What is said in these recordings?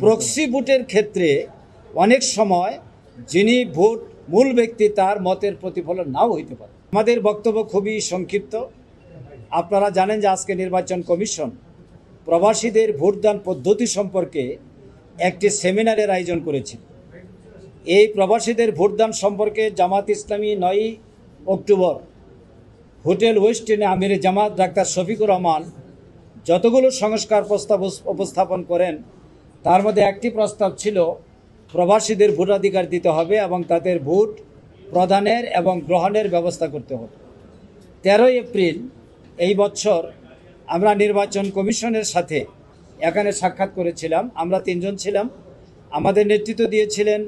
Proxy ভোটের ক্ষেত্রে অনেক সময় যিনি ভোট মূল ব্যক্তি তার মতের প্রতিফলন নাও হইতে পারে। আমাদের বক্তব্য খুবই সংক্ষিপ্ত। আপনারা জানেন যে আজকে নির্বাচন কমিশন প্রবাসীদের ভোটদান পদ্ধতি সম্পর্কে একটি সেমিনারের আয়োজন করেছিল। এই প্রবাসীদের ভোটদান সম্পর্কে জামাত ইসলামী 9 অক্টোবর হোটেল ওয়েস্টিনে আমিরে জামাত ডাক্তার শফিকুর রহমান যতগুলো সংস্কার প্রস্তাব উপস্থাপন করেন তার মধ্যে একটি প্রস্তাব ছিল প্রবাসীদের ভোটাধিকার দিতে হবে এবং তাদের ভোট প্রদানের এবং গ্রহণের ব্যবস্থা করতে হবে। 13 এপ্রিল এই বছর আমরা নির্বাচন কমিশনের সাথে এখানে সাক্ষাৎ করেছিলাম। আমরা 3 জন ছিলাম। আমাদের নেতৃত্ব দিয়েছিলেন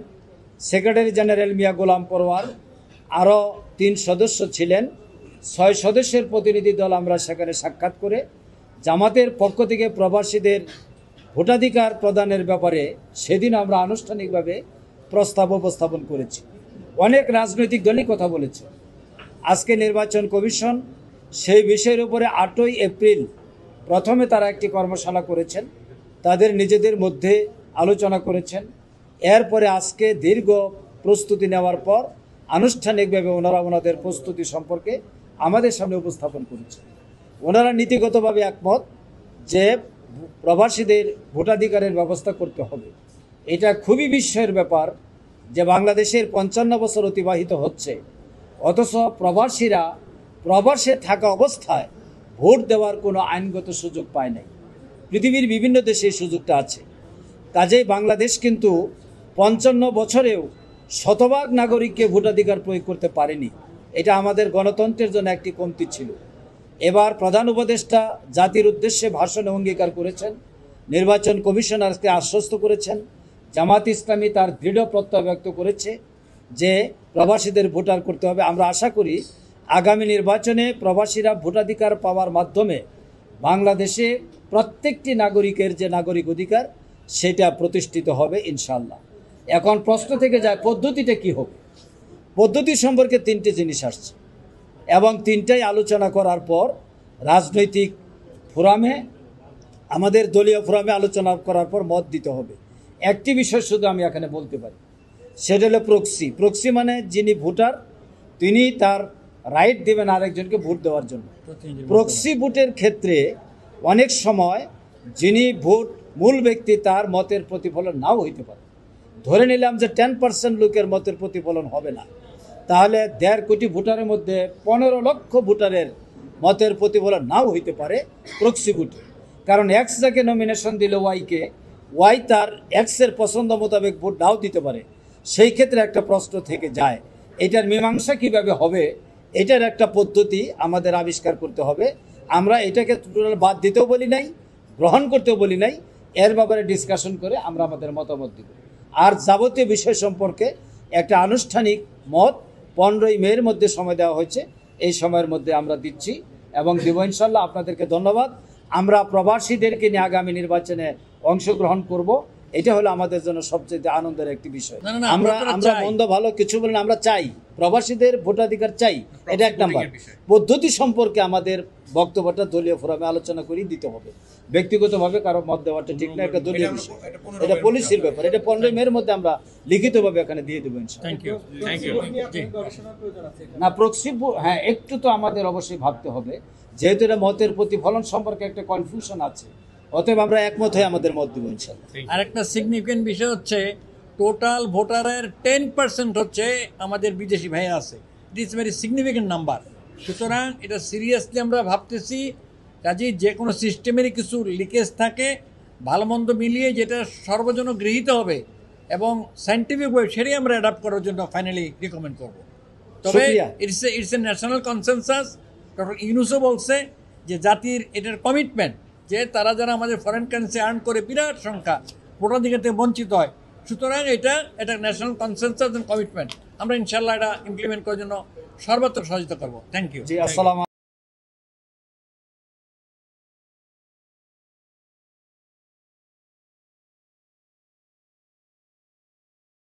সেক্রেটারি জেনারেল মিয়া গোলাম পরওয়ার, আরও 3 সদস্য ছিলেন। 6 সদস্যের প্রতিনিধি দল আমরা সেখানে সাক্ষাৎ করে জামাতের পক্ষ থেকে প্রবাসীদের ভোটাধিকার প্রদানের ব্যাপারে সেদিন আমরা আনুষ্ঠানিকভাবে প্রস্তাব উপস্থাপন করেছি। অনেক রাজনৈতিক দলই কথা বলেছে। আজকে নির্বাচন কমিশন সেই বিষয়ের উপরে 8ই এপ্রিল প্রথমে তারা একটি কর্মশালা করেছেন, তাদের নিজেদের মধ্যে আলোচনা করেছেন। এরপরে আজকে দীর্ঘ প্রস্তুতি নেওয়ার পর আনুষ্ঠানিকভাবে ওনারা ওনাদের প্রস্তুতি সম্পর্কে আমাদের সামনে উপস্থাপন করেছেন। ওনারা নীতিগতভাবে একমত যে প্রবাসীদের ভোটাধিকারের ব্যবস্থা করতে হবে। এটা খুবই বিস্ময়ের ব্যাপার যে বাংলাদেশের 55 বছর অতিবাহিত হচ্ছে, অথচ প্রবাসীরা প্রবাসে থাকা অবস্থায় ভোট দেওয়ার কোনো আইনগত সুযোগ পায় নাই। পৃথিবীর বিভিন্ন দেশে এই সুযোগটা আছে। কাজেই বাংলাদেশ কিন্তু 55 বছরেও শতভাগ নাগরিককে ভোটাধিকার প্রয়োগ করতে পারেনি। এটা আমাদের গণতন্ত্রের জন্য একটি কমতি ছিল। এবার প্রধান উপদেষ্টা জাতির উদ্দেশ্যে ভাষণে অঙ্গীকার করেছেন, নির্বাচন কমিশনারকে আশ্বস্ত করেছেন, জামাত ইসলামী তার দৃঢ় প্রত্যয় ব্যক্ত করেছে যে প্রবাসীদের ভোটার করতে হবে। আমরা আশা করি আগামী নির্বাচনে প্রবাসীরা ভোটাধিকার পাওয়ার মাধ্যমে বাংলাদেশে প্রত্যেকটি নাগরিকের যে নাগরিক অধিকার সেটা প্রতিষ্ঠিত হবে ইনশাআল্লাহ। এখন প্রশ্ন থেকে যায় পদ্ধতিটা কি হবে। পদ্ধতি সম্পর্কে 3টে জিনিস আসছে এবং 3টাই আলোচনা করার পর রাজনৈতিক ফোরামে, আমাদের দলীয় ফোরামে আলোচনা করার পর মত দিতে হবে। একটি বিষয় শুধু আমি এখানে বলতে পারি, সেটা হলো প্রক্সি। প্রক্সি মানে যিনি ভোটার তিনি তার রাইট দেবেন আরেকজনকে ভোট দেওয়ার জন্য। প্রক্সি ভোটের ক্ষেত্রে অনেক সময় যিনি ভোট মূল ব্যক্তি তার মতের প্রতিফলন নাও হইতে পারে। ধরে নিলাম যে 10% লোকের মতের প্রতিফলন হবে না, তাহলে 1.5 কোটি ভোটারের মধ্যে 15 লক্ষ ভোটারের মতের প্রতিফলন নাও হইতে পারে প্রক্সি ভোটে। কারণ এক্স যাকে নমিনেশন দিল ওয়াইকে, ওয়াই তার এক্সের পছন্দ মোতাবেক ভোট নাও দিতে পারে। সেই ক্ষেত্রে একটা প্রশ্ন থেকে যায়, এটার মীমাংসা কিভাবে হবে, এটার একটা পদ্ধতি আমাদের আবিষ্কার করতে হবে। আমরা এটাকে টোটাল বাদ দিতেও বলি নাই, গ্রহণ করতেও বলি নাই, এর ব্যাপারে ডিসকাশন করে আমরা আমাদের মতামত দিব। আর যাবতীয় বিষয় সম্পর্কে একটা আনুষ্ঠানিক মত 15ই মের মধ্যে সময় দেওয়া হয়েছে, এই সময়ের মধ্যে আমরা দিচ্ছি এবং দিব ইনশাল্লাহ। আপনাদেরকে ধন্যবাদ। আমরা প্রবাসীদেরকে নিয়ে আগামী নির্বাচনে অংশগ্রহণ করব, এটা হলো আমাদের জন্য সবচেয়ে আনন্দের একটি বিষয়। আমরা মন্দ ভালো কিছু বলেন, আমরা চাই প্রবাসীদের ভোটাধিকার চাই, এটা 1 নাম্বার। পদ্ধতি সম্পর্কে আমাদের বক্তব্যটা দলীয় ফোরামে আলোচনা করেই দিতে হবে। ব্যক্তিগতভাবে কারো মত দেওয়াটা ঠিক না, একটা দলীয় বিষয়, এটা পলিসির ব্যাপার। এটা 15 মের মধ্যে আমরা লিখিতভাবে এখানে দিয়ে দেবো ইনশাআল্লাহ। না প্রক্সি, হ্যাঁ একটু তো আমাদের অবশ্যই ভাবতে হবে, যেহেতু এটা মতের প্রতিফলন সম্পর্কে একটা কনফিউশন আছে, অতএব আমরা একমত হয়ে আমাদের মত দেবো ইনশাআল্লাহ। আরেকটা সিগনিফিকেন্ট বিষয় হচ্ছে টোটাল ভোটারের 10% হচ্ছে আমাদের বিদেশি ভাই আছে। It is very significant number. সুতরাং এটা সিরিয়াসলি আমরা ভাবতেছি। কাজেই যে কোনো সিস্টেমেরই কিছু লিকেজ থাকে, ভালো মন্দ মিলিয়ে যেটা সর্বজন গৃহীত হবে এবং সায়েন্টিফিক ওয়ে সেটাই আমরা অ্যাডাপ্ট করার জন্য ফাইনালি রিকমেন্ড করব। তবে it's a national consensus. Doctor ইউনূসও বলছে যে জাতির এটার কমিটমেন্ট যে তারা যারা আমাদের ফরেন কারেন্সি আর্ন করে বিরাট সংখ্যা ভোটাধিকার থেকে বঞ্চিত হয়। সুতরাং এটা ন্যাশনাল কনসেনসাস এন্ড কমিটমেন্ট। আমরা ইনশাল্লাহ এটা ইমপ্লিমেন্ট করার জন্য সর্বত্র সহযোগিতা করবো। Thank you.